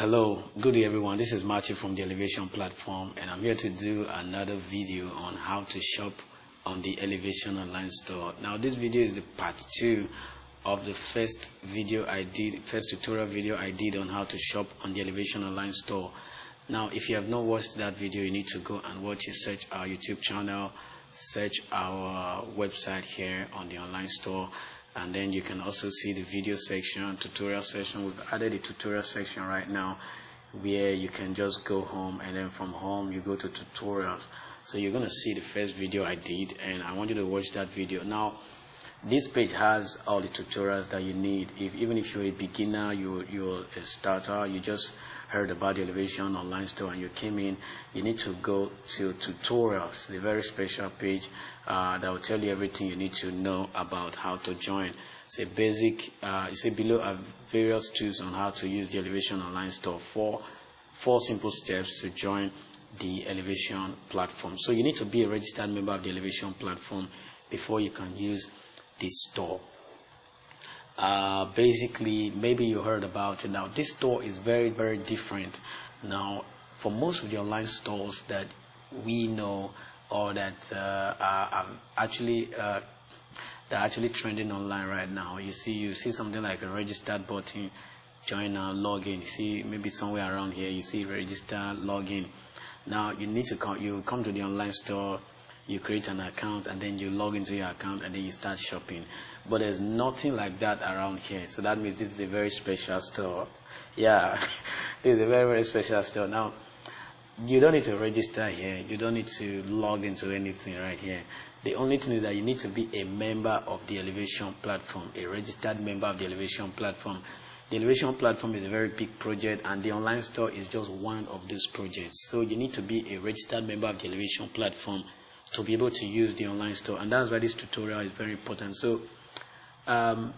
Hello, good day everyone. This is Marty from the Elevation platform, and I'm here to do another video on how to shop on the Elevation online store. Now this video is the part 2 of the first tutorial video I did on how to shop on the Elevation online store. Now if you have not watched that video, you need to go and watch it. Search our YouTube channel, search our website here on the online store, and then you can also see the video section, tutorial section. We've added a tutorial section right now where you can just go home, and then from home you go to tutorials. So you're going to see the first video I did, and I want you to watch that video. Now this page has all the tutorials that you need. Even if you're a beginner, you're a starter, you just heard about the Elevation online store and you came in, you need to go to tutorials, the very special page that will tell you everything you need to know about how to join. It's a basic, you see below are various tools on how to use the Elevation online store. Four simple steps to join the Elevation platform. So you need to be a registered member of the Elevation platform before you can use this store. Basically, maybe you heard about it. Now this store is very different. Now for most of the online stores that we know, or that are actually they're actually trending online right now, you see something like a registered button, join now, login. You see maybe somewhere around here you see register, login. Now you need to come to the online store, you create an account, and then you log into your account, and then you start shopping. But there's nothing like that around here. So that means this is a very special store. Yeah, this is a very special store. Now you don't need to register here, you don't need to log into anything right here. The only thing is that you need to be a member of the Elevation platform, a registered member of the Elevation platform. The Elevation platform is a very big project, and the online store is just one of those projects. So you need to be a registered member of the Elevation platform to be able to use the online store, and that's why this tutorial is very important. So all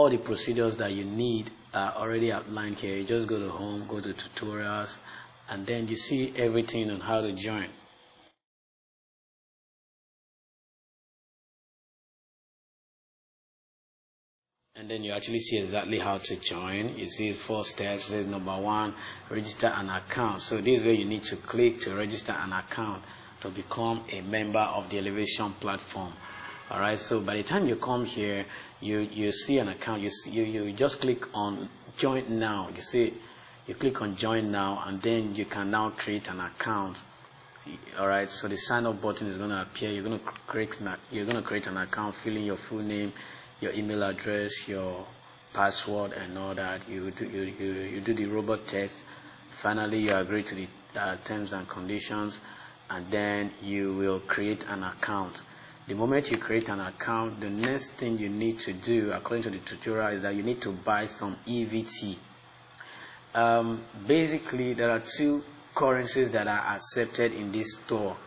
the procedures that you need are already outlined here. You just go to home, go to tutorials, and then you see everything on how to join. And then you actually see exactly how to join. You see 4 steps. Says number 1, register an account. So this is where you need to click to register an account to become a member of the Elevation platform. Alright, so by the time you come here, you see an account, you just click on join now. You see, you click on join now, and then you can now create an account. Alright, so the sign up button is going to appear. You're going to create an account, fill in your full name, your email address, your password, and all that. You do the robot test. Finally, you agree to the terms and conditions, and then you will create an account. The moment you create an account, the next thing you need to do, according to the tutorial, is that you need to buy some EBT. Basically, there are 2 currencies that are accepted in this store.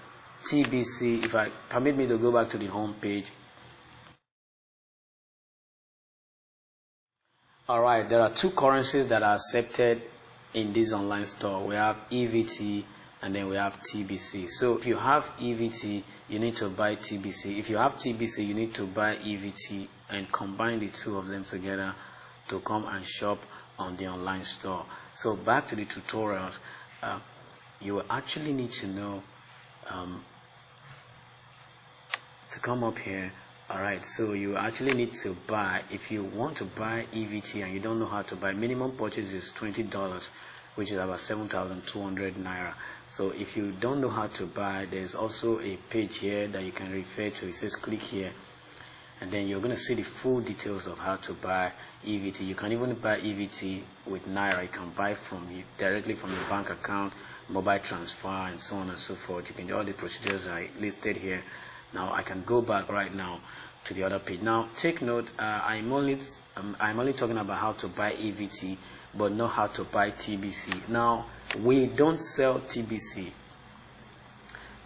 TBC, if I permit me to go back to the home page. Alright, there are 2 currencies that are accepted in this online store. We have EBT and then we have TBC. So if you have EBT, you need to buy TBC. If you have TBC, you need to buy EBT, and combine the 2 of them together to come and shop on the online store. So back to the tutorials, you will actually need to know to come up here. Alright, so you actually need to buy, if you want to buy EBT and you don't know how to buy, minimum purchase is $20, which is about 7,200 naira. So if you don't know how to buy, there's also a page here that you can refer to. It says click here, and then you're going to see the full details of how to buy EBT. You can even buy EBT with naira. You can buy directly from your bank account, mobile transfer, and so on and so forth. You can do all the procedures are listed here. Now I can go back right now to the other page. Now take note, I'm only talking about how to buy EBT, but not how to buy TBC. Now we don't sell TBC.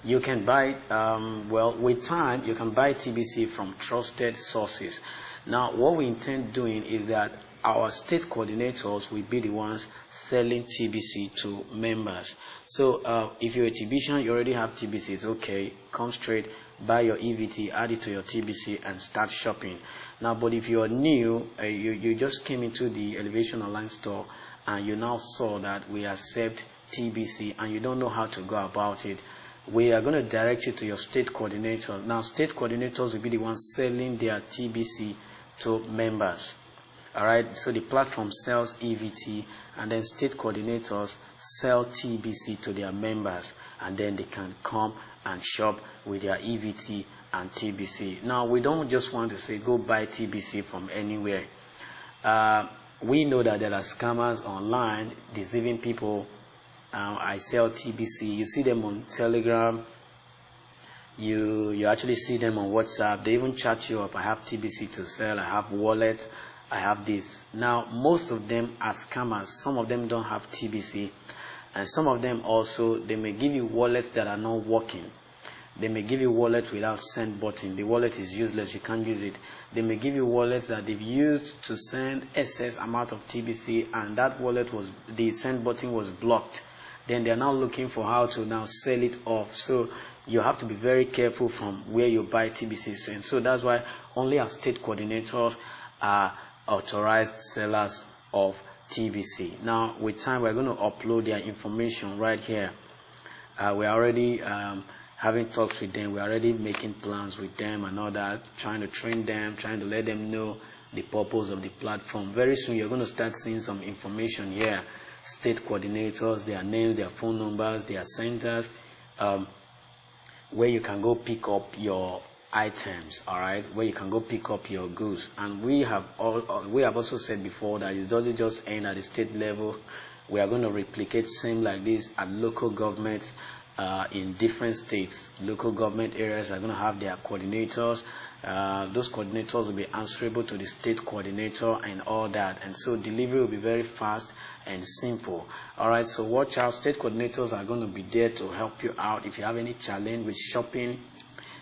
You can buy well, with time you can buy TBC from trusted sources. Now what we intend doing is that our state coordinators will be the ones selling TBC to members. So if you're a TBCian, you already have TBC, it's okay, come straight buy your EBT, add it to your TBC, and start shopping. Now, but if you are new, you just came into the Elevation Online Store and you now saw that we accept TBC and you don't know how to go about it, we are going to direct you to your state coordinator. Now, state coordinators will be the ones selling their TBC to members. All right, so the platform sells EBT and then state coordinators sell TBC to their members, and then they can come and shop with their EBT and TBC. Now, we don't just want to say go buy TBC from anywhere. We know that there are scammers online deceiving people. I sell TBC. You see them on Telegram. You actually see them on WhatsApp. They even chat you up. I have TBC to sell. I have wallet. I have this. Now, most of them are scammers. Some of them don't have TBC, and some of them also, they may give you wallets that are not working. They may give you wallet without send button. The wallet is useless. You can't use it. They may give you wallets that they've used to send excess amount of TBC, and that wallet was, the send button was blocked. Then they're now looking for how to now sell it off. So you have to be very careful from where you buy TBC. And so that's why only our state coordinators are authorized sellers of TBC. Now, with time, we're going to upload their information right here. We're already having talks with them. We're already making plans with them and all that, trying to train them, trying to let them know the purpose of the platform. Very soon, you're going to start seeing some information here. State coordinators, their names, their phone numbers, their centers, where you can go pick up your items, all right, where you can go pick up your goods. And we have also said before that it doesn't just end at the state level. We are going to replicate same like this at local governments in different states. Local government areas are going to have their coordinators. Those coordinators will be answerable to the state coordinator and all that, and so delivery will be very fast and simple. All right, so watch out. State coordinators are going to be there to help you out if you have any challenge with shopping,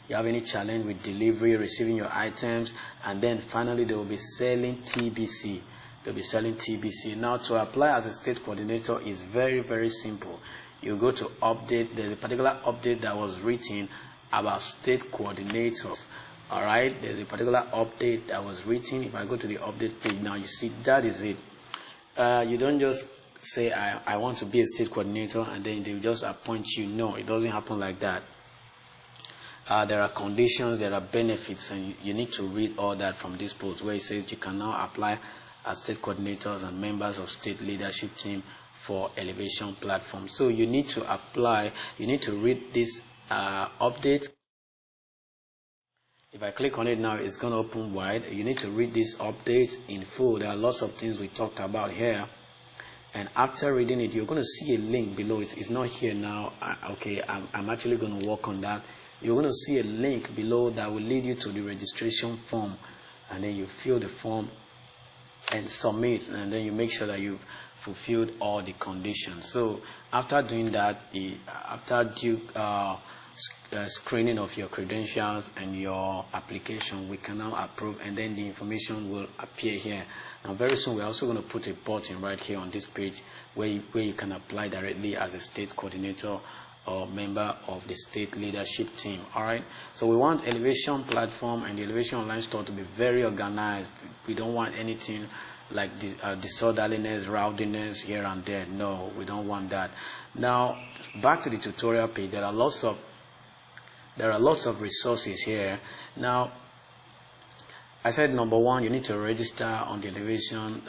you have any challenge with delivery, receiving your items, and then finally they will be selling TBC. They'll be selling TBC. Now, to apply as a state coordinator is very, very simple. You go to update. There's a particular update that was written about state coordinators. All right, there's a particular update that was written. If I go to the update page now, you see that is it. You don't just say I want to be a state coordinator and then they will just appoint you. No, it doesn't happen like that. There are conditions, there are benefits, and you need to read all that from this post where it says you can now apply as state coordinators and members of state leadership team for Elevation platform. So you need to apply, you need to read this update. If I click on it now, it's going to open wide. You need to read this update in full. There are lots of things we talked about here. And after reading it, you're going to see a link below. It's not here now. Okay, I'm actually going to work on that. You're going to see a link below that will lead you to the registration form. And then you fill the form and submit. And then you make sure that you've fulfilled all the conditions. So after doing that, after due screening of your credentials and your application, we can now approve, and then the information will appear here. Now very soon we're also going to put a button right here on this page where you can apply directly as a state coordinator or member of the state leadership team. All right, so we want Elevation platform and the Elevation Online Store to be very organized. We don't want anything like disorderliness, rowdiness here and there. No, we don't want that. Now back to the tutorial page. There are lots of resources here. Now, I said number one, you need to register on the Elevation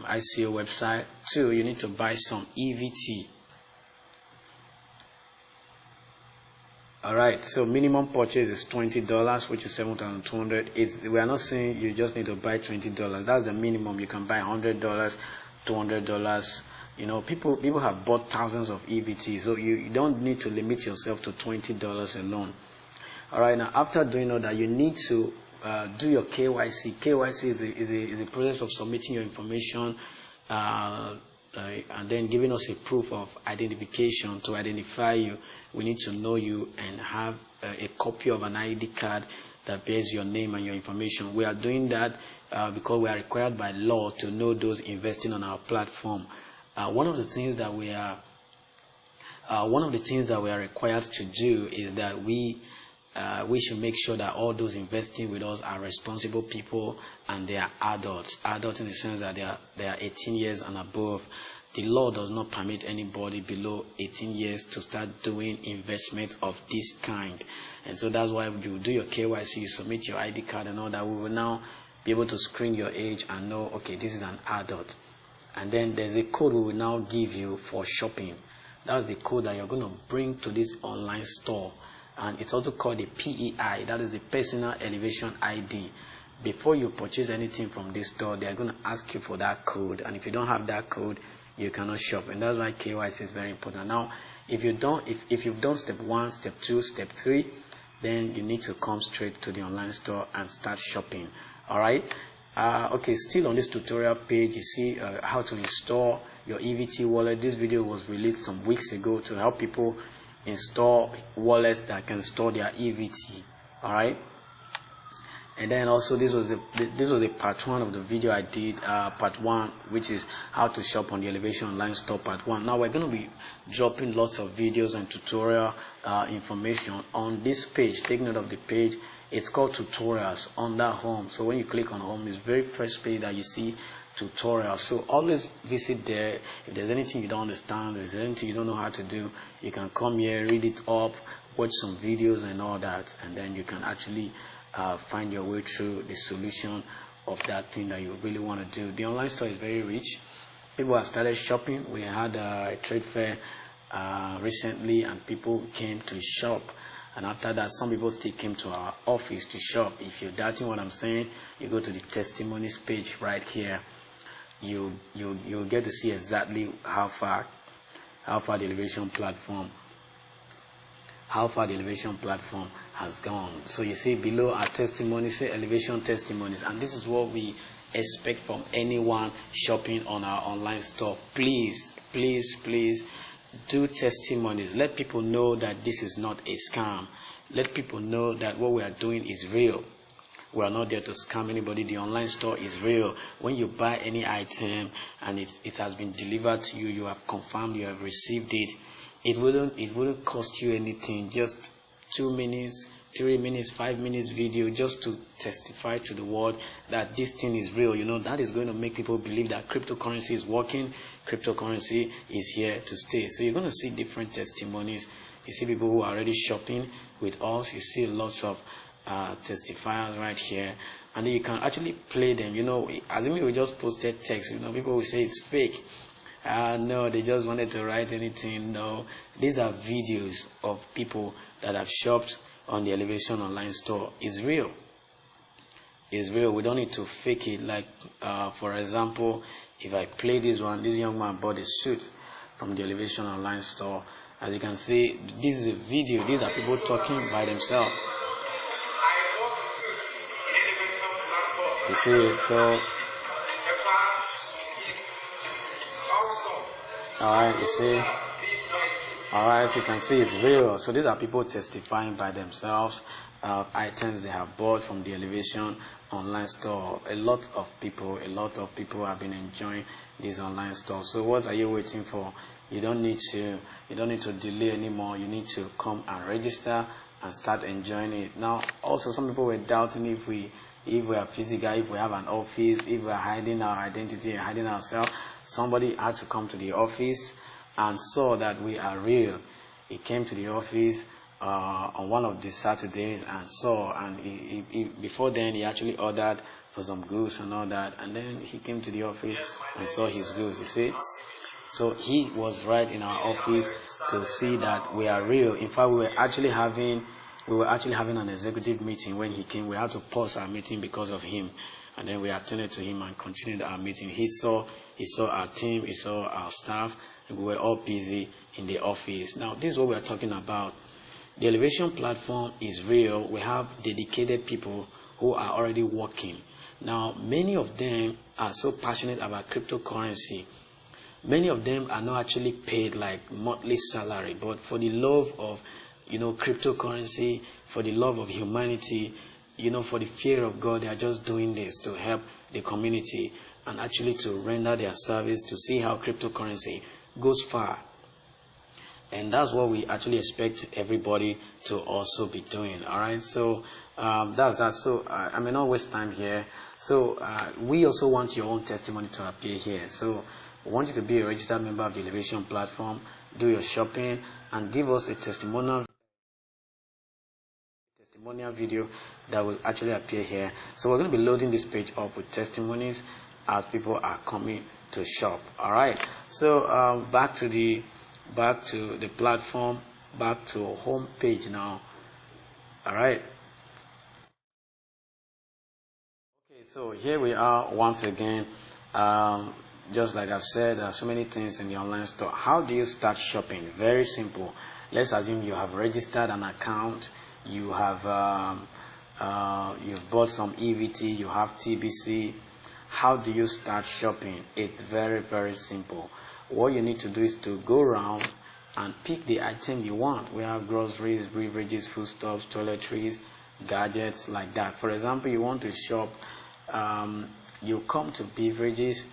ICO website. Two, you need to buy some EBT. All right, so minimum purchase is $20, which is $7,200. We are not saying you just need to buy $20. That's the minimum. You can buy $100, $200. You know, people have bought thousands of EBT, so you don't need to limit yourself to $20 alone. All right, now after doing all that, you need to do your KYC. KYC is a process of submitting your information and then giving us a proof of identification. To identify you, we need to know you and have a copy of an ID card that bears your name and your information. We are doing that because we are required by law to know those investing on our platform. One of the things that we are required to do is that we we should make sure that all those investing with us are responsible people and they are adults. Adults in the sense that they are 18 years and above. The law does not permit anybody below 18 years to start doing investments of this kind. And so that's why you do your KYC, you submit your ID card and all that. We will now be able to screen your age and know, okay, this is an adult. And then there's a code we will now give you for shopping. That's the code that you're going to bring to this online store. And it's also called the PEI, that is the Personal Elevation ID. Before you purchase anything from this store, they're going to ask you for that code. And if you don't have that code, you cannot shop. And that's why KYC is very important. Now, if you've done step 1, step 2, step 3, then you need to come straight to the online store and start shopping. All right. Okay, still on this tutorial page, you see how to install your EBT wallet. This video was released some weeks ago to help people install wallets that can store their EBT. All right. And then also this was a part 1 of the video I did, part 1, which is how to shop on the Elevation Online Store, part 1. Now we're going to be dropping lots of videos and tutorial information on this page. Take note of the page. It's called tutorials under home. So when you click on home, it's the very first page that you see tutorials. So always visit there. If there's anything you don't understand, if there's anything you don't know how to do, you can come here, read it up, watch some videos and all that, and then you can actually find your way through the solution of that thing that you really want to do. The online store is very rich. People have started shopping. We had a trade fair recently, and people came to shop. And after that, some people still came to our office to shop. If you're doubting what I'm saying, you go to the testimonies page right here. You'll get to see exactly how far the elevation platform has gone. So you see below our testimonies, say elevation testimonies, and this is what we expect from anyone shopping on our online store. Please do testimonies. Let people know that this is not a scam. Let people know that what we are doing is real. We are not there to scam anybody. The online store is real. When you buy any item and it has been delivered to you, you have confirmed you have received it. It wouldn't cost you anything. Just 2 minutes, 3 minutes, 5 minutes video just to testify to the world that this thing is real. You know, that is going to make people believe that cryptocurrency is working. Cryptocurrency is here to stay. So you're going to see different testimonies. You see people who are already shopping with us. You see lots of testifiers right here, and then you can actually play them. You know, assuming we just posted text, you know, people will say it's fake. No, they just wanted to write anything. No, these are videos of people that have shopped on the Elevation Online Store. It's real. It's real. We don't need to fake it. Like, for example, if I play this one, this young man bought a suit from the Elevation Online Store. As you can see, this is a video. These are people talking by themselves. You see, so alright, you see, alright, so you can see it's real. So these are people testifying by themselves of items they have bought from the Elevation Online Store. A lot of people have been enjoying this online store. So what are you waiting for? You don't need to delay anymore. You need to come and register and start enjoying it. Now, also some people were doubting if we are physical, if we have an office, if we are hiding our identity and hiding ourselves. Somebody had to come to the office and saw that we are real. He came to the office on one of the Saturdays and saw, and before then he actually ordered for some goods and all that, and then he came to the office and saw his goods, you see. So he was right in our office to see that we are real. In fact, we were actually having an executive meeting when he came. We had to pause our meeting because of him, and then we attended to him and continued our meeting. He saw our team, he saw our staff, and we were all busy in the office. Now, this is what we are talking about. The Elevation platform is real. We have dedicated people who are already working. Now, many of them are so passionate about cryptocurrency. Many of them are not actually paid like monthly salary, but for the love of, cryptocurrency, for the love of humanity, for the fear of God, they are just doing this to help the community and actually to render their service, to see how cryptocurrency goes far. and that's what we actually expect everybody to also be doing. All right, so that's that. So I may not waste time here. So we also want your own testimony to appear here. So we want you to be a registered member of the Elevation platform, do your shopping, and give us a testimonial video that will actually appear here. So we're going to be loading this page up with testimonies as people are coming to shop. All right, so back to the platform, back to home page now. All right, okay, so here we are once again. Just like I've said, there are so many things in the online store. How do you start shopping? Very simple. Let's assume you have registered an account, you have you've bought some EBT, you have TBC. How do you start shopping? It's very, very simple. What you need to do is to go around and pick the item you want. We have groceries, beverages, foodstuffs, toiletries, gadgets, like that. For example, you want to shop, you come to beverages,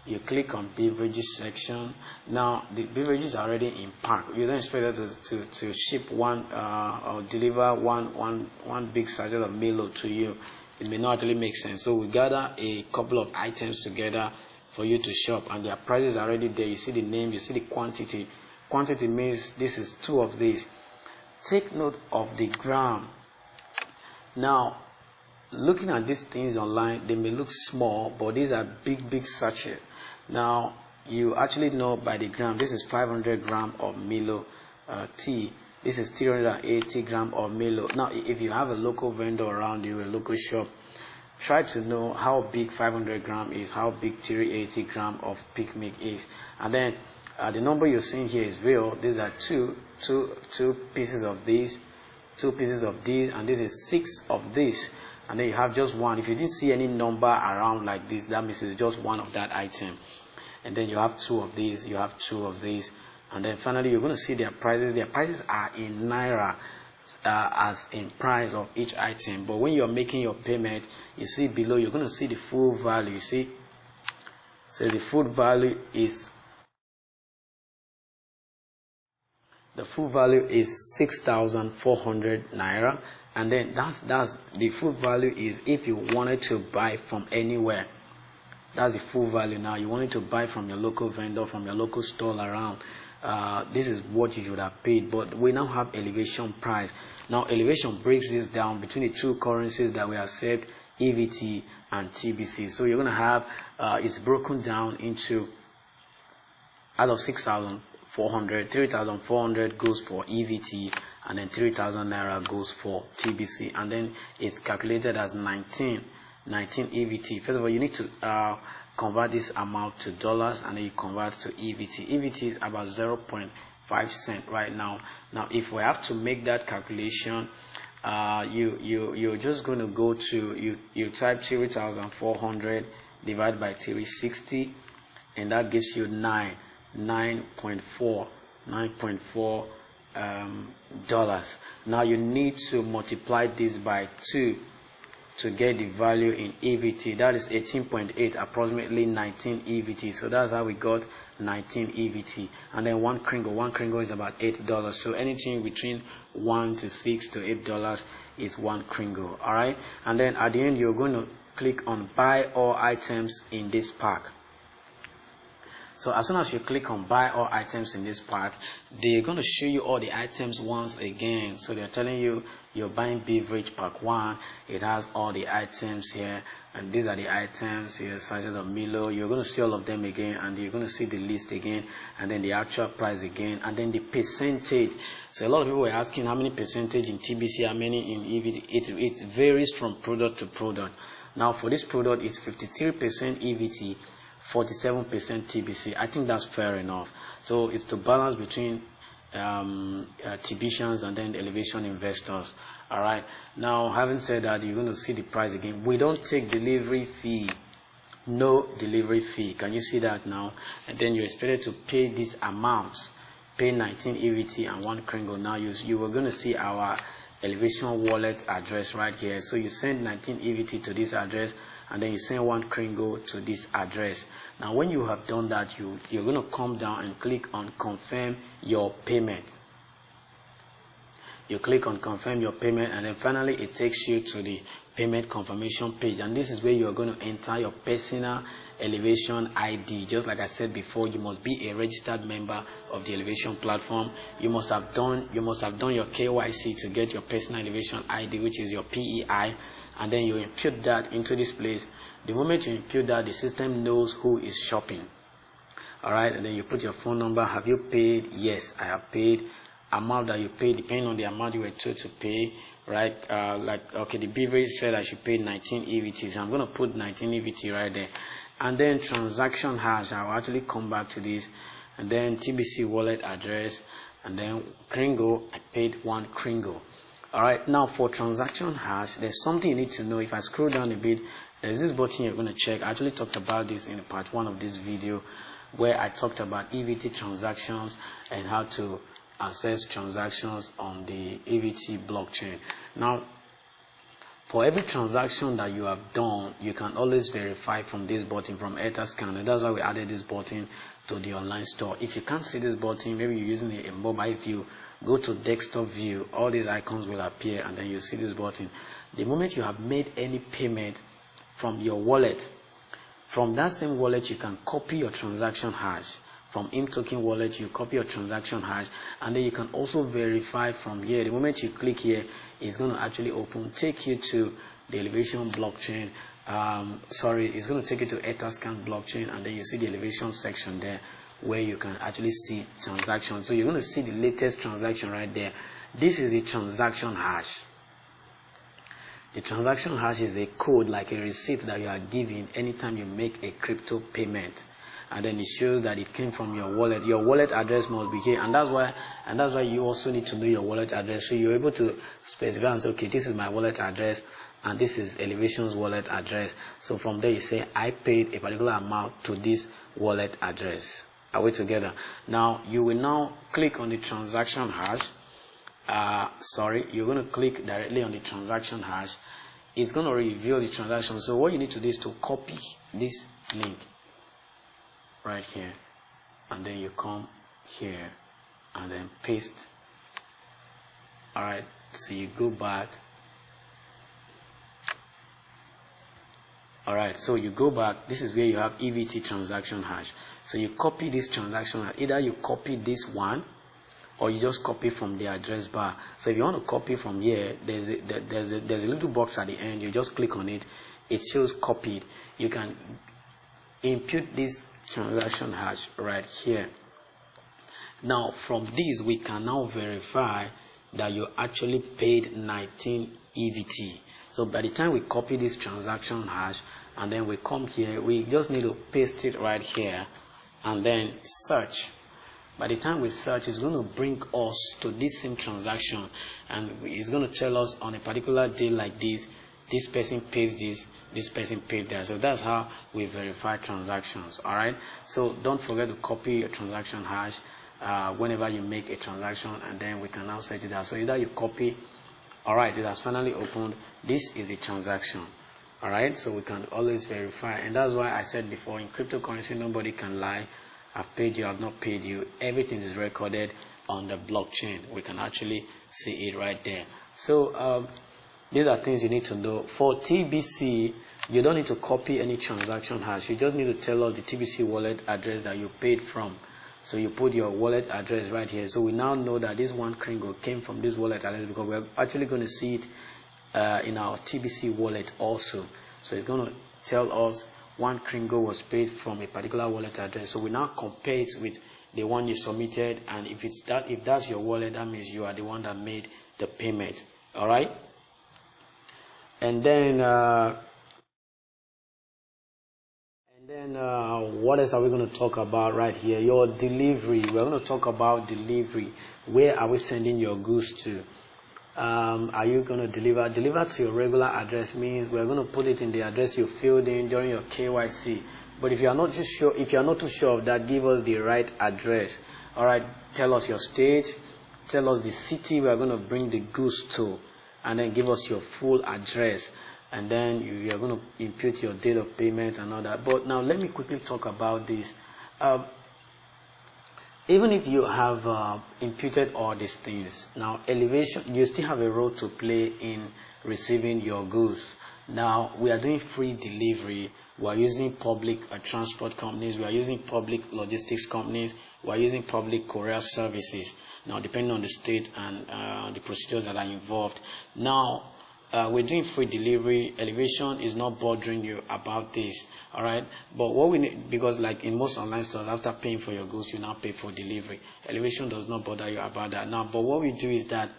you click on beverages section. Now the beverages are already in pack. You don't expect that to ship one or deliver one big sachet of Milo to you. It may not actually make sense. So we gather a couple of items together for you to shop, and their prices are already there. You see the name, you see the quantity. Quantity means this is 2 of these. Take note of the gram. Now, looking at these things online, they may look small, but these are big sachets. Now, you actually know by the gram, this is 500 gram of Milo tea. This is 380 gram of Milo. Now, if you have a local vendor around you, a local shop, try to know how big 500 gram is, how big 380 gram of Pick Milk is. And then the number you're seeing here is real. These are two pieces of these, 2 pieces of these, and this is 6 of this. And then you have just one. If you didn't see any number around like this, that means it's just one of that item. And then you have 2 of these, you have 2 of these, and then finally you're going to see their prices. Their prices are in naira as in price of each item. But when you're making your payment, you see below, you're going to see the full value. You see, so the full value is 6,400 naira, and then that's the full value is if you wanted to buy from anywhere. That's the full value. Now you wanted to buy from your local vendor, from your local stall around. This is what you should have paid, but we now have elevation price. Now elevation breaks this down between the 2 currencies that we accept, EBT and TBC. So you're going to have it's broken down into, out of 6,400, 3,400 goes for EBT, and then 3,000 naira goes for TBC, and then it's calculated as 19 EBT. First of all, you need to convert this amount to dollars, and then you convert to EBT. EBT is about 0.5 cent right now. Now, if we have to make that calculation, you're just going to go to you type 3,400 divided by 360, and that gives you 9.4 dollars. Now you need to multiply this by 2 to get the value in EBT. That is 18.8, approximately 19 EBT. So that's how we got 19 EBT. And then one kringle is about $8. So anything between $1 to $6 to $8 is one kringle. All right. And then at the end, you're going to click on buy all items in this pack. So as soon as you click on buy all items in this pack, they're going to show you all the items once again. So they're telling you you're buying beverage pack 1. It has all the items here, and these are the items here, sizes of Milo. You're going to see all of them again, and you're going to see the list again, and then the actual price again, and then the percentage. So a lot of people were asking how many percentage in TBC, how many in EBT. It varies from product to product. Now for this product, it's 53% EBT, 47% TBC. I think that's fair enough. So it's to balance between TBCians and then elevation investors. All right. Now, having said that, you're going to see the price again. We don't take delivery fee. No delivery fee. Can you see that now? And then you're expected to pay these amounts. Pay 19 EBT and 1 kringle. Now you were going to see our elevation wallet address right here. So you send 19 EBT to this address, and then you send one kringle to this address. Now when you have done that, you're going to come down and click on confirm your payment. You click on confirm your payment, and then finally it takes you to the payment confirmation page, and this is where you are going to enter your personal Elevation ID. Just like I said before, you must be a registered member of the Elevation platform. You must have done your KYC to get your personal Elevation ID, which is your PEI, and then you input that into this place. The moment you input that, the system knows who is shopping. All right, and then you put your phone number. Have you paid? Yes, I have paid. Amount that you pay, depending on the amount you were told to pay, right? Okay, the beverage said I should pay 19 EBT, so I'm going to put 19 EBT right there. And then transaction hash, I'll actually come back to this, and then TBC wallet address, and then kringle, I paid one kringle. All right, now for transaction hash, there's something you need to know. If I scroll down a bit, there's this button you're going to check. I actually talked about this in part 1 of this video, where I talked about EBT transactions and how to access transactions on the EBT blockchain. Now, for every transaction that you have done, you can always verify from this button, from Etherscan, and that's why we added this button to the online store. If you can't see this button, maybe you're using a mobile, if you go to desktop view, all these icons will appear, and then you see this button. The moment you have made any payment from your wallet, from that same wallet, you can copy your transaction hash. From ImToken wallet, you copy your transaction hash, and then you can also verify from here. The moment you click here, it's going to actually take you to the Elevation blockchain. It's going to take you to Etherscan blockchain, and then you see the Elevation section there where you can actually see transactions. So you're going to see the latest transaction right there. This is the transaction hash. The transaction hash is a code, like a receipt that you are given anytime you make a crypto payment. And then it shows that it came from your wallet. Your wallet address must be here, and that's why you also need to know your wallet address. So you're able to specify and say, okay, this is my wallet address, and this is Elevation's wallet address. So from there you say, I paid a particular amount to this wallet address. Are we together? Now you will now click on the transaction hash. You're going to click directly on the transaction hash. It's going to reveal the transaction. So what you need to do is to copy this link right here, and then you come here and then paste. All right, so you go back. All right, so you go back. This is where you have EBT transaction hash. So you copy this transaction hash. Either you copy this one, or you just copy from the address bar. So if you want to copy from here, there's a little box at the end. You just click on it. It shows copied. You can input this transaction hash right here. Now from this, we can now verify that you actually paid 19 EBT. So by the time we copy this transaction hash and then we come here, we just need to paste it right here and then search. By the time we search, it's going to bring us to this same transaction, and it's going to tell us on a particular day like this person pays this person paid that. So that's how we verify transactions. All right, so don't forget to copy your transaction hash whenever you make a transaction, and then we can now set it out. So either you copy. All right, it has finally opened. This is a transaction. All right, so we can always verify, and that's why I said before, in cryptocurrency nobody can lie. I've paid you, I've not paid you. Everything is recorded on the blockchain. We can actually see it right there. So these are things you need to know. For TBC, you don't need to copy any transaction hash. You just need to tell us the TBC wallet address that you paid from. So you put your wallet address right here. So we now know that this one kringle came from this wallet address, because we're actually going to see it in our TBC wallet also. So it's going to tell us one kringle was paid from a particular wallet address. So we now compare it with the one you submitted, and if that's your wallet, that means you are the one that made the payment. All right. And then what else are we going to talk about right here? Your delivery. We're going to talk about delivery. Where are we sending your goods to? Are you going to deliver to your regular address? Means we're going to put it in the address you filled in during your KYC. But if you are not too sure of that, give us the right address. All right, tell us your state, tell us the city we are going to bring the goods to, and then give us your full address. and then you are going to input your date of payment and all that. But now let me quickly talk about this. Even if you have imputed all these things, now elevation, you still have a role to play in receiving your goods. Now we are doing free delivery. We are using public transport companies. We are using public logistics companies. We are using public courier services. Now, depending on the state and the procedures that are involved. Now, we're doing free delivery. Elevation is not bothering you about this, all right? But what we need, because like in most online stores, after paying for your goods, you now pay for delivery. Elevation does not bother you about that. Now, but what we do is that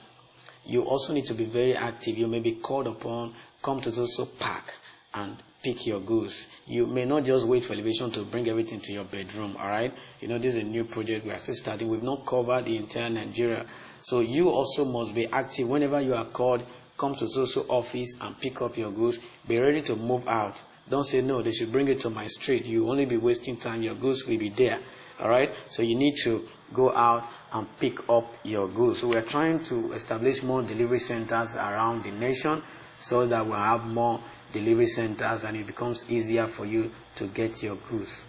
you also need to be very active. You may be called upon, come to also pack and pick your goods. You may not just wait for elevation to bring everything to your bedroom, all right? You know, this is a new project. We are still starting. We've not covered the entire Nigeria. So you also must be active. Whenever you are called, come to social office and pick up your goods. Be ready to move out. Don't say, no, they should bring it to my street. You will only be wasting time. Your goods will be there, all right? So you need to go out and pick up your goods. So we are trying to establish more delivery centers around the nation, so that we'll have more delivery centers and it becomes easier for you to get your goods.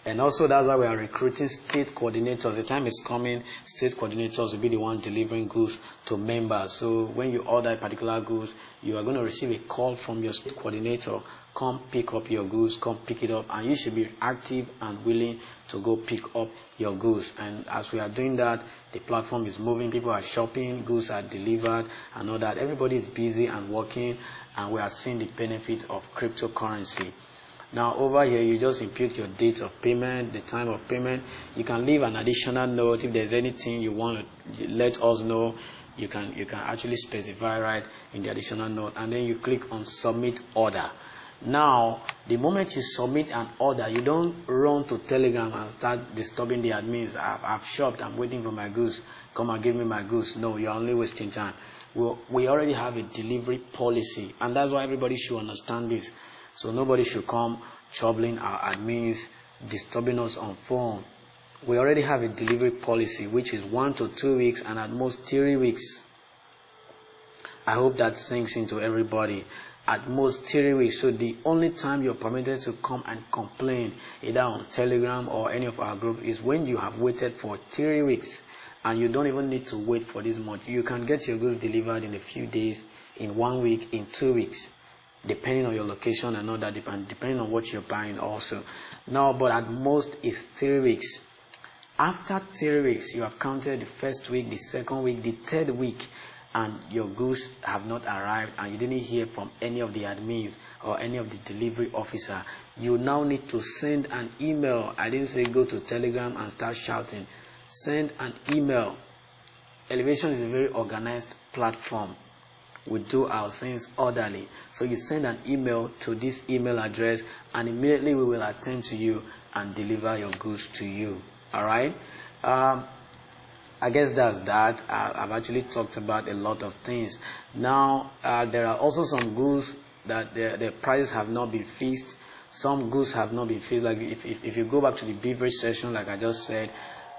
And also that's why we are recruiting state coordinators. The time is coming, state coordinators will be the one delivering goods to members. So when you order particular goods, you are going to receive a call from your state coordinator. Come pick up your goods, come pick it up, and you should be active and willing to go pick up your goods. And as we are doing that, the platform is moving, people are shopping, goods are delivered and all that. Everybody is busy and working, and we are seeing the benefit of cryptocurrency. Now over here, you just input your date of payment, the time of payment. You can leave an additional note if there's anything you want to let us know. You can actually specify right in the additional note, and then you click on submit order. Now, the moment you submit an order, you don't run to Telegram and start disturbing the admins. I've shopped, I'm waiting for my goods. Come and give me my goods. No, you're only wasting time. We already have a delivery policy, and that's why everybody should understand this. So nobody should come troubling our admins, disturbing us on phone. We already have a delivery policy, which is 1 to 2 weeks and at most 3 weeks. I hope that sinks into everybody. At most 3 weeks. So the only time you're permitted to come and complain, either on Telegram or any of our group, is when you have waited for 3 weeks. And you don't even need to wait for this much. You can get your goods delivered in a few days, in 1 week, in 2 weeks, depending on your location and all that, depending on what you're buying also. Now, but at most it's 3 weeks. After 3 weeks, you have counted the first week, the second week, the third week, and your goods have not arrived, and you didn't hear from any of the admins or any of the delivery officer. You now need to send an email. I didn't say go to Telegram and start shouting. Send an email. Elevation is a very organized platform. We do our things orderly. So you send an email to this email address, and immediately we will attend to you and deliver your goods to you. All right? I guess that's that. I've actually talked about a lot of things. Now, there are also some goods that the prices have not been fixed. Some goods have not been fixed. Like if you go back to the beverage section, like I just said,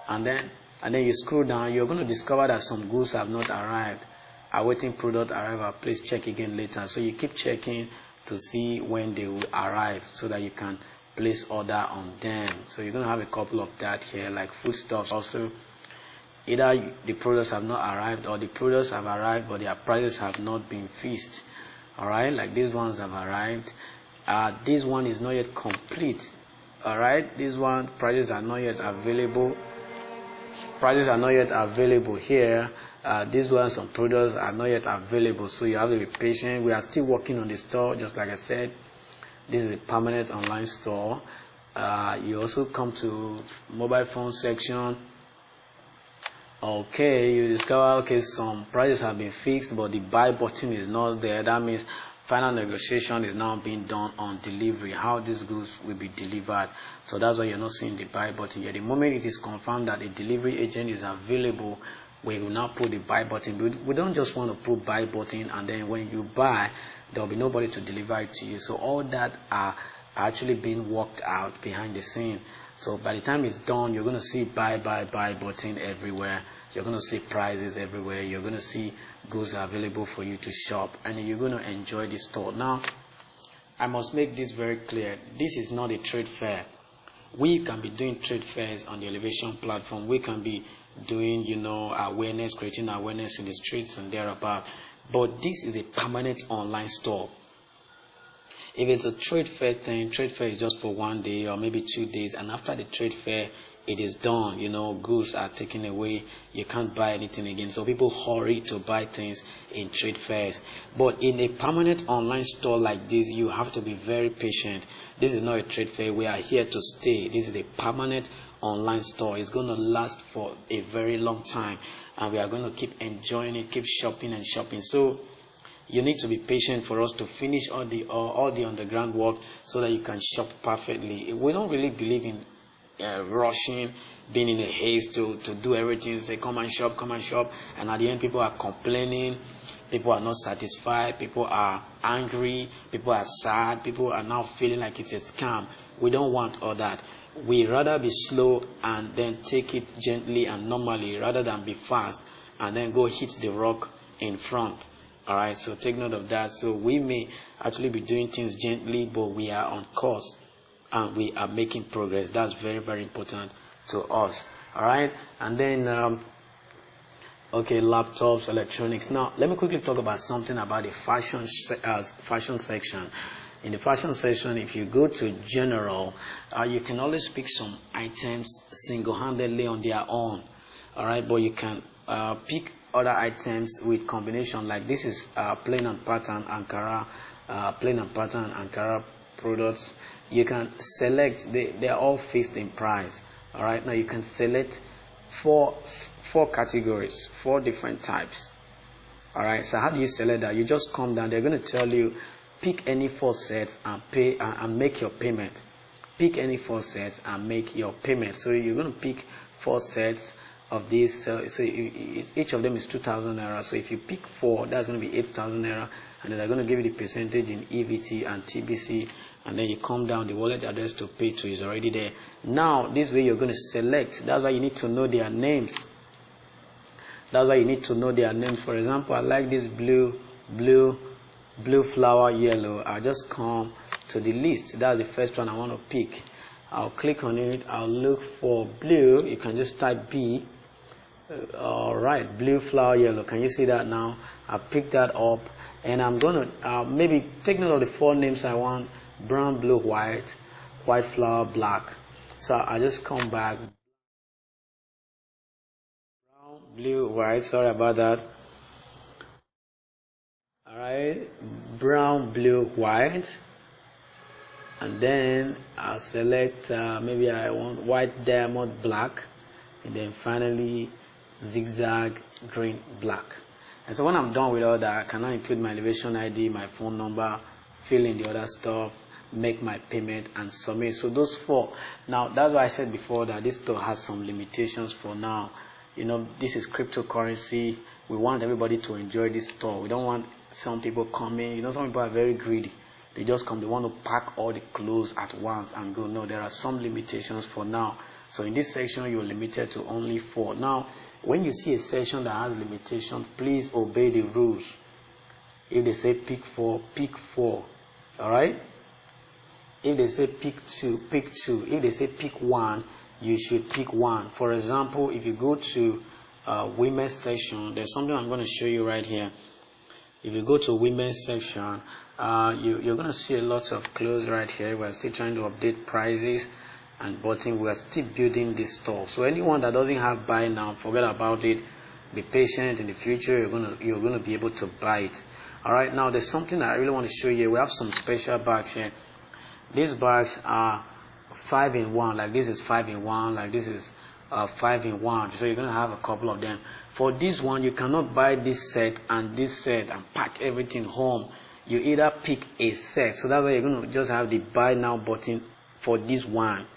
and then you scroll down, you're going to discover that some goods have not arrived. Awaiting product arrival. Please check again later. So you keep checking to see when they will arrive, so that you can place order on them. So you're going to have a couple of that here, like foodstuffs also. Either the products have not arrived, or the products have arrived but their prices have not been fixed. Alright, like these ones have arrived. This one is not yet complete. Alright, this one, prices are not yet available. Prices are not yet available here. These ones, some products are not yet available, so you have to be patient. We are still working on the store, just like I said. This is a permanent online store. You also come to mobile phone section. Okay, you discover, okay, some prices have been fixed, but the buy button is not there. That means final negotiation is now being done on delivery, how these goods will be delivered. So that's why you're not seeing the buy button yet. The moment it is confirmed that a delivery agent is available, we will now put the buy button. We don't just want to put buy button and then when you buy, there will be nobody to deliver it to you. So all that are are actually being worked out behind the scene. So by the time it's done, you're going to see buy button everywhere. You're going to see prices everywhere. You're going to see goods available for you to shop, and you're going to enjoy the store. Now, I must make this very clear. This is not a trade fair. We can be doing trade fairs on the Elevation platform. We can be doing, awareness, creating awareness in the streets and thereabout. But this is a permanent online store. If it's a trade fair thing, trade fair is just for 1 day or maybe 2 days, and after the trade fair, it is done. Goods are taken away. You can't buy anything again. So people hurry to buy things in trade fairs. But in a permanent online store like this, you have to be very patient. This is not a trade fair. We are here to stay. This is a permanent online store. It's going to last for a very long time, and we are going to keep enjoying it, keep shopping and shopping. So you need to be patient for us to finish all the underground work so that you can shop perfectly. We don't really believe in rushing, being in a haste to do everything, say come and shop, and at the end people are complaining, people are not satisfied, people are angry, people are sad, people are now feeling like it's a scam. We don't want all that. We rather be slow and then take it gently and normally, rather than be fast and then go hit the rock in front. Alright, so take note of that. So we may actually be doing things gently, but we are on course and we are making progress. That's very, very important to us. Alright, and then laptops, electronics. Now let me quickly talk about something about the fashion section. In the fashion section, if you go to general, you can always pick some items single-handedly on their own. Alright, but you can pick other items with combination. Like this is plain and pattern Ankara, products. You can select. They are all fixed in price. All right. Now you can select four categories, 4 different types. All right. So how do you select that? You just come down. They're going to tell you pick any 4 sets and pay and make your payment. Pick any 4 sets and make your payment. So you're going to pick 4 sets of these. So each of them is 2,000 naira. So if you pick 4, that's going to be 8,000 naira, and then they're going to give you the percentage in EBT and TBC, and then you come down. The wallet address to pay to is already there. Now this way you're going to select. That's why you need to know their names. That's why you need to know their names. For example, I like this blue flower yellow. I'll just come to the list. That's the first one I want to pick. I'll click on it. I'll look for blue. You can just type B. Alright, blue flower yellow. Can you see that now? I'll pick that up, and I'm going to maybe take note of the 4 names I want: brown, blue, white flower, black. So I just come back. Brown, blue, white. Sorry about that. Alright, brown, blue, white. And then I'll select maybe I want white, diamond, black, and then finally zigzag, green, black. And so when I'm done with all that, I can now include my elevation ID, my phone number, fill in the other stuff, make my payment, and submit. So those 4. Now that's why I said before that this store has some limitations for now. This is cryptocurrency. We want everybody to enjoy this store. We don't want some people coming. Some people are very greedy. They just come, they want to pack all the clothes at once and go. No, there are some limitations for now. So in this section, you're limited to only 4. Now, when you see a section that has limitation, please obey the rules. If they say pick 4, pick 4. Alright? If they say pick 2, pick 2. If they say pick 1, you should pick 1. For example, if you go to women's section, there's something I'm going to show you right here. If you go to women's section, you're going to see a lot of clothes right here. We're still trying to update prices and button. We're still building this store. So anyone that doesn't have buy now, forget about it. Be patient. In the future, you're going to be able to buy it. All right. Now there's something I really want to show you. We have some special bags here. These bags are 5-in-1. Like this is 5-in-1. Like this is 5-in-1. So you're going to have a couple of them. For this one, you cannot buy this set and pack everything home. You either pick a set. So that's why you're going to just have the buy now button for this one.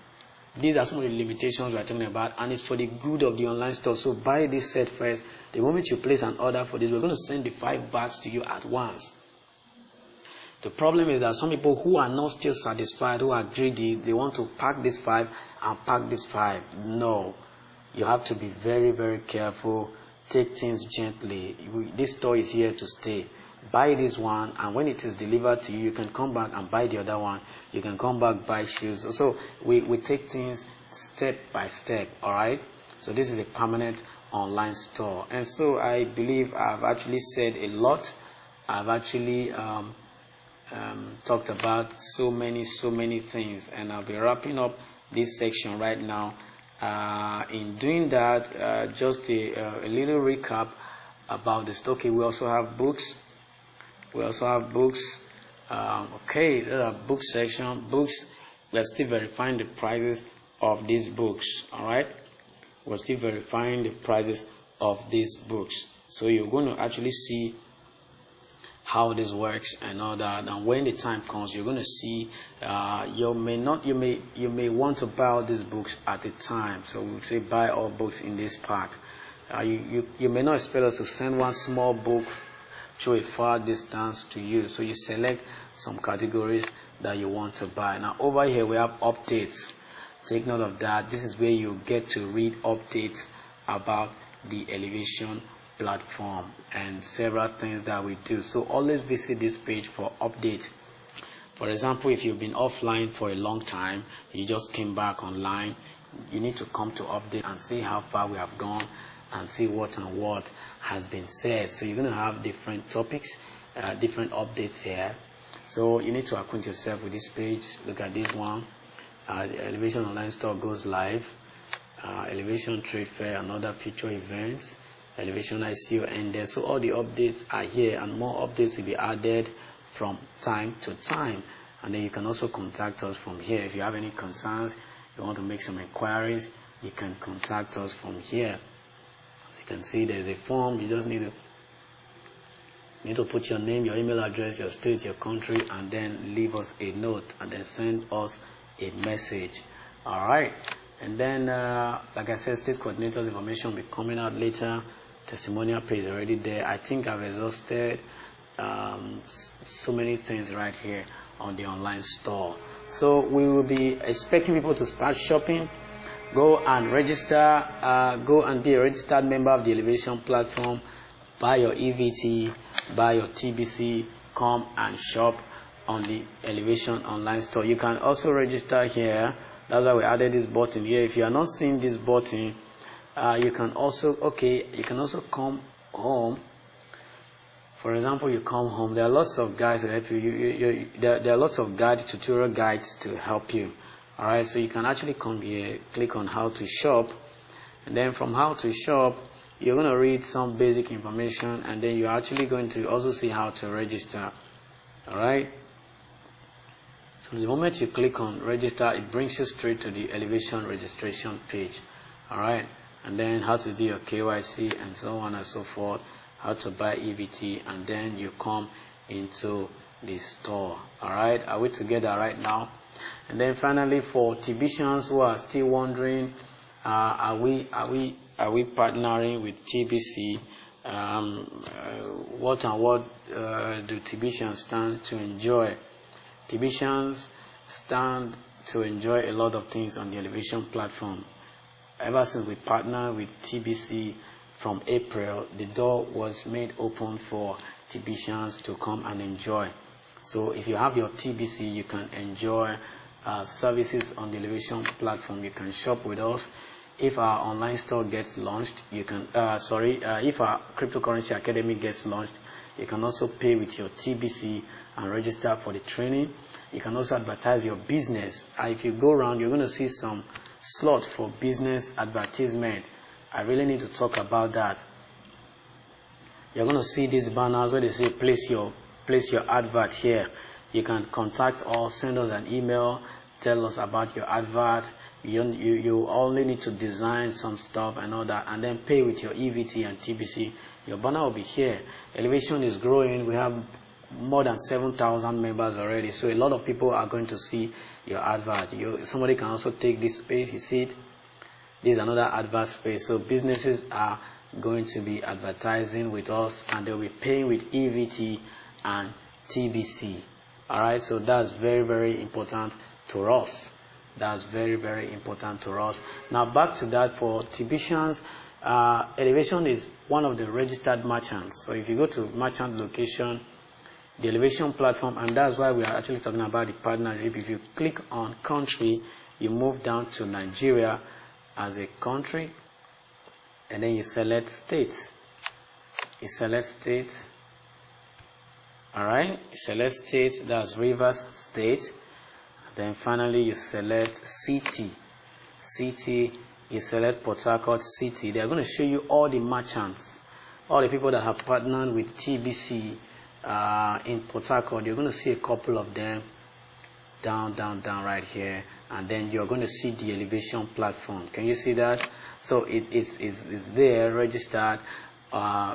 These are some of the limitations we're talking about, and it's for the good of the online store. So buy this set first. The moment you place an order for this, we're going to send the 5 bags to you at once. The problem is that some people who are not still satisfied, who are greedy, they want to pack this 5 and pack this 5. No, you have to be very, very careful. Take things gently. This store is here to stay. Buy this one, and when it is delivered to you, you can come back and buy the other one. You can come back, buy shoes. So we take things step by step. All right. So this is a permanent online store, and so I believe I've actually said a lot. I've actually talked about so many things, and I'll be wrapping up this section right now. In doing that, just a little recap about this. Okay, we also have books. Okay, there's a book section. Books, we're still verifying the prices of these books. All right, we're still verifying the prices of these books. So you're going to actually see how this works and all that, and when the time comes, you're going to see. You may want to buy all these books at a time. So we say buy all books in this pack. You may not expect us to send one small book to a far distance to you. So you select some categories that you want to buy. Now over here we have updates. Take note of that. This is where you get to read updates about the Elevation platform and several things that we do. So always visit this page for updates. For example, if you've been offline for a long time, you just came back online, you need to come to update and see how far we have gone and see what and what has been said. So you're going to have different topics, different updates here. So you need to acquaint yourself with this page. Look at this one. The Elevation Online Store goes live. Elevation Trade Fair and other future events. Elevation ICO ended. So all the updates are here, and more updates will be added from time to time. And then you can also contact us from here. If you have any concerns, you want to make some inquiries, you can contact us from here. As you can see, there's a form. You just need to put your name, your email address, your state, your country, and then leave us a note, and then send us a message. All right. And then, like I said, state coordinators information will be coming out later. Testimonial page is already there. I think I've exhausted so many things right here on the online store. So we will be expecting people to start shopping. Go and register. Go and be a registered member of the Elevation platform. Buy your EBT, buy your TBC. Come and shop on the Elevation online store. You can also register here. That's why we added this button here. If you are not seeing this button, you can also come home. For example, you come home. There are lots of guides to help you. There are lots of tutorial guides to help you. All right, so you can actually come here, click on how to shop, and then from how to shop, you're going to read some basic information, and then you're actually going to also see how to register. All right. So the moment you click on register, it brings you straight to the Elevation registration page. All right, and then how to do your KYC and so on and so forth, how to buy EBT, and then you come into the store. All right, are we together right now? And then finally, for TBCians who are still wondering, are we partnering with TBC? What do TBCians stand to enjoy? TBCians stand to enjoy a lot of things on the Elevation platform. Ever since we partnered with TBC from April, the door was made open for TBCians to come and enjoy. So if you have your TBC, you can enjoy services on the Elevation platform. You can shop with us. If our online store gets launched, you can if our cryptocurrency academy gets launched, you can also pay with your TBC and register for the training. You can also advertise your business. If you go around, you're going to see some slots for business advertisement. I really need to talk about that. You're going to see these banners where they say place your advert here. You can contact us, send us an email, tell us about your advert. You only need to design some stuff and all that, and then pay with your EBT and TBC. Your banner will be here. Elevation is growing. We have more than 7,000 members already, so a lot of people are going to see your advert. Somebody can also take this space. You see it? This is another advert space. So businesses are going to be advertising with us, and they'll be paying with EBT and TBC. All right, so that's very, very important to us. That's very, very important to us. Now back to that, for TBCians, Elevation is one of the registered merchants. So if you go to merchant location, the Elevation platform, and that's why we are actually talking about the partnership. If you click on country, you move down to Nigeria as a country, and then you select states. You select states. All right, you select states. That's Rivers State. Then finally you select city. City, you select Port Harcourt City. They are going to show you all the merchants, all the people that have partnered with TBC in Port Harcourt. You're going to see a couple of them down right here, and then you're going to see the Elevation platform. Can you see that? So it's there, registered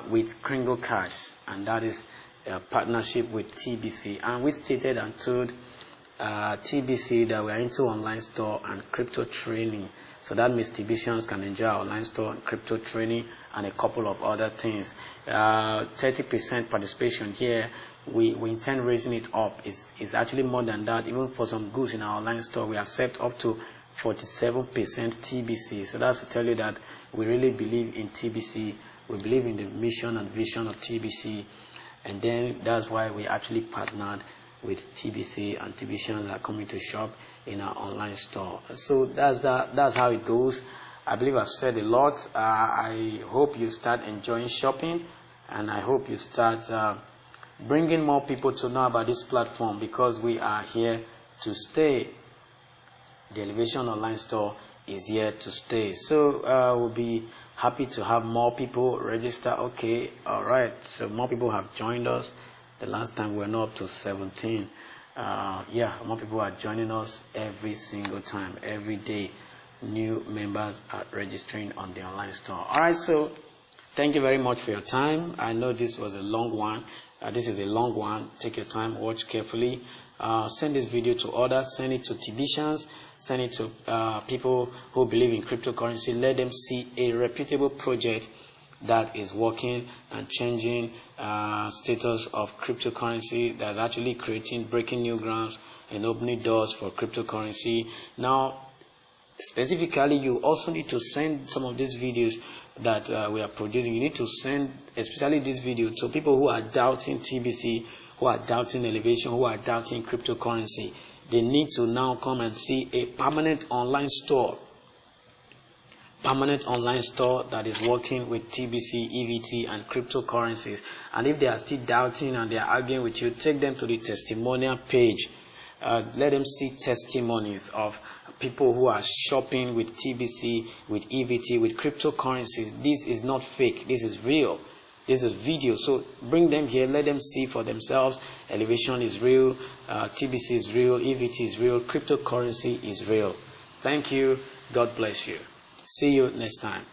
with Kringle Cash, and that is a partnership with TBC. And we stated and told TBC that we are into online store and crypto training. So that means TBCians can enjoy our online store and crypto training and a couple of other things. 30% participation here. We intend raising it up. It's actually more than that. Even for some goods in our online store, we accept up to 47% TBC. So that's to tell you that we really believe in TBC. We believe in the mission and vision of TBC. And then that's why we actually partnered with TBC, and TBCians are coming to shop in our online store. So that's how it goes. I believe I've said a lot. I hope you start enjoying shopping, and I hope you start bringing more people to know about this platform, because we are here to stay. The Elevation online store is here to stay. So we'll be happy to have more people register. Okay, all right, so more people have joined us. The last time we were not up to 17. Yeah, more people are joining us every single time, every day. New members are registering on the online store. All right, so thank you very much for your time. I know this was a long one. This is a long one. Take your time, watch carefully. Send this video to others. Send it to TBCians. Send it to people who believe in cryptocurrency. Let them see a reputable project that is working and changing status of cryptocurrency, that's actually breaking new grounds and opening doors for cryptocurrency. Now, specifically, you also need to send some of these videos that we are producing. You need to send especially this video to people who are doubting TBC, who are doubting Elevation, who are doubting cryptocurrency. They need to now come and see a permanent online store that is working with TBC, EBT, and cryptocurrencies. And if they are still doubting and they are arguing with you, take them to the testimonial page. Let them see testimonies of people who are shopping with TBC, with EBT, with cryptocurrencies. This is not fake. This is real. This is video. So bring them here. Let them see for themselves. Elevation is real. TBC is real. EBT is real. Cryptocurrency is real. Thank you. God bless you. See you next time.